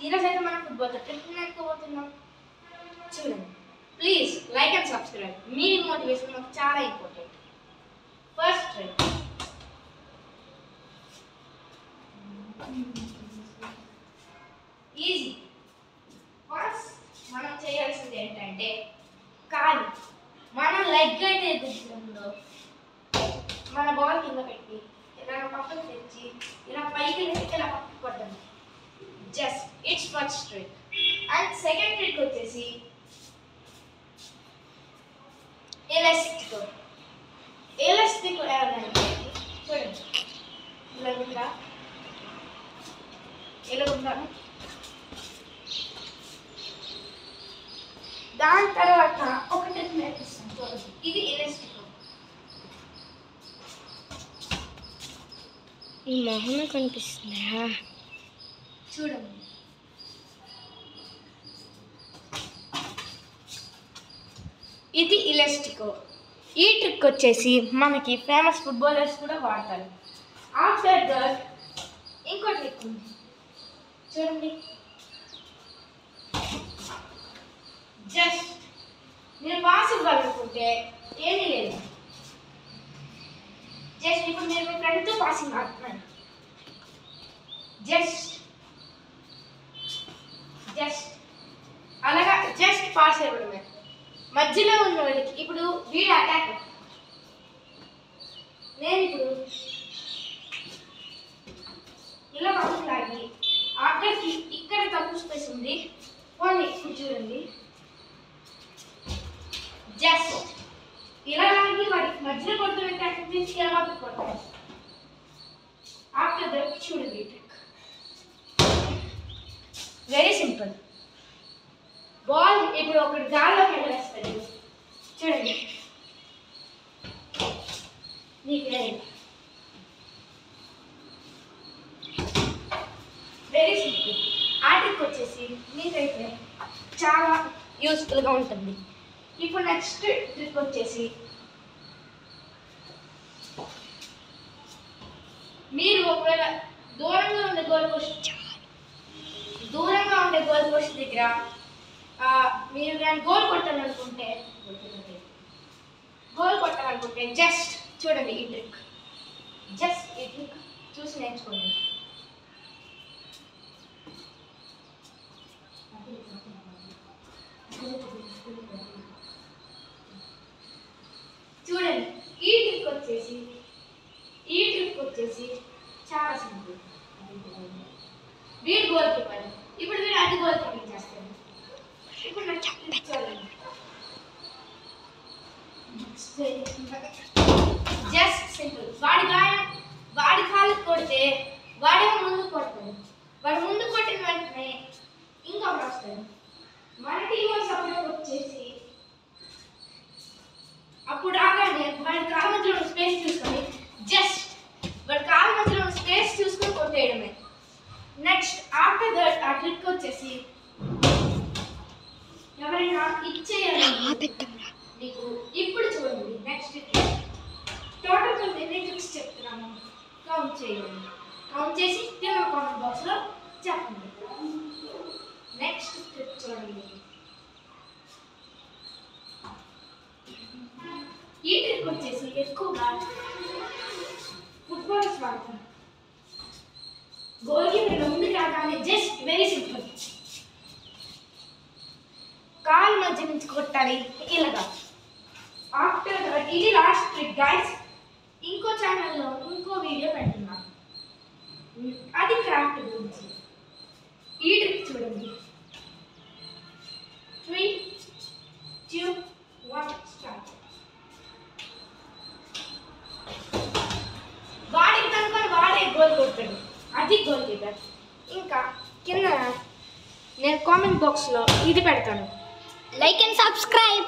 ఈరోజు అయితే మనం ఫుట్బాల్ ట్రిప్ నేర్చుకోబోతున్నాం. చూడండి, ప్లీజ్ లైక్ అండ్ సబ్స్క్రైబ్. మీ మోటివేషన్ మాకు చాలా important. First trip easy. First మనం చేయాల్సింది ఏంటంటే కాలు మనం లెగ్ అయితే ఎదుగుతుందో మన బాల్ కింద పెట్టి ఇలా పక్కకు తెచ్చి ఇలా పైకి లేచి ఇలా పక్కకు కొట్టండి. Just it's first trick. And second trick వచ్చేసి ఎలాస్టిక్. ఎలాస్టిక్ ఏమంటే చూడండి, ఇలా ఉందా, ఇలా ఉండాలి. దాని తర్వాత ఒక ట్రిక్ నేర్పిస్తాను చూడండి. ఇది ఎలాస్టిక్. ఈ మొహమే కనిపిస్తుందా? చూడండి, ఇది ఎలాస్టిక్. ఈ ట్రిక్ వచ్చేసి మనకి ఫేమస్ ఫుట్బాలర్స్ కూడా వాడతారు. ఆఫ్టర్ దట్ ఇంకో ట్రిక్ ఉంది చూడండి. జస్ట్ నేను పాస్ ఇవ్వాలనుకుంటే ఏమీ లేదు. జస్ట్ ఇప్పుడు నేను మీ ఫ్రెండ్తో పాసింగ్ ఆడుతున్నాను. జస్ట్ అలాగా జస్ట్ పాస్ ఇవ్వడమే. మధ్యలో ఉన్న వాళ్ళకి ఇప్పుడు వీడు అటాక్. నేను ఇప్పుడు ఇలా పక్కకు లాగి అక్కడికి ఇక్కడ తప్పు స్పేస్ ఉంది పోనీ ఇప్పుడు చూడండి. జస్ట్ ఇలా లాగి వాడికి మధ్యలో కొడుతుంటే అక్కడ తీసి ఎలా కొట్టాలి. ఆఫ్టర్ దట్ చూడండి ట్రిక్. Very simple. బాల్ ఇప్పుడు ఒకటి గాల్లోకి వెళ్ళేస్తాడు చూడండి. నీకు వెరీ సింపుల్. ఆ ట్రిక్ వచ్చేసి మీకైతే చాలా యూస్ఫుల్గా ఉంటుంది. ఇప్పుడు నెక్స్ట్ ట్రిక్ వచ్చేసి మీరు ఒకవేళ దూరంగా ఉండే గోల్ పోస్ట్ దగ్గర మీరు కానీ గోల్ కొట్టాలనుకుంటే జస్ట్ చూడండి ఈ ట్రిక్. జస్ట్ ఈ ట్రిక్ చూసి నేర్చుకోండి. చూడండి, ఈ ట్రిక్ వచ్చేసి చాలా సింపుల్. వీడు గోల్ కీపర్, ఇప్పుడు వీడు అడ్డు గోల్ కీపింగ్ చేస్తాడు. ఇప్పుడు నాకు చూడండి, జస్ట్ సింపుల్. వాడి కాళ్ళకి కొడితే వాడేమో ముందు కొడతాడు. వాడు ముందు కొట్టిన వెంటనే ఇంకొకటి వస్తాడు. మన టీం సపోర్ట్ వచ్చేసి అప్పుడు రాగానే వాడి కాళ్ళ మధ్యలో స్పేస్ చూసుకొని కొట్టేయడమే. నెక్స్ట్ ఆఫ్టర్ దట్ ఆ ట్రిక్ వచ్చేసి ఎవరైనా ఇచ్చేయాలి మీకు. ఇప్పుడు చూడండి నెక్స్ట్ ట్రిక్. టోటల్ ఎన్ని ట్రిక్స్ చెప్తున్నాను కౌంట్ చేయండి. కౌంట్ చేసి కామెంట్ బాక్స్లో చెప్పండి. నెక్స్ట్ ట్రిక్ చూడండి. ఈ ట్రిక్ వచ్చేసి ఎక్కువగా ఫుట్బాల్స్ వాడతారు. గోల్ కీపర్ ముందుకు రాగానే జస్ట్ వెరీ సింపుల్. కాల్ మధ్య నుంచి కొట్టాలి ఇలాగా. ఆఫ్టర్ దట్ ఇది లాస్ట్ ట్రిక్ గైస్. ఇంకో ఛానల్లో ఇంకో వీడియో పెడుతున్నాను, అది క్రాఫ్ట్ గురించి. ఈ ట్రిక్ చూడండి. 3, 2, 1 స్టార్ట్. వాడికి కనుకొని వాడే గోల్ కొట్టాడు, అది గోల్ కీపర్. ఇంకా కింద నేను కామెంట్ బాక్స్లో ఇది పెడతాను, లైక్ అండ్ సబ్స్క్రైబ్.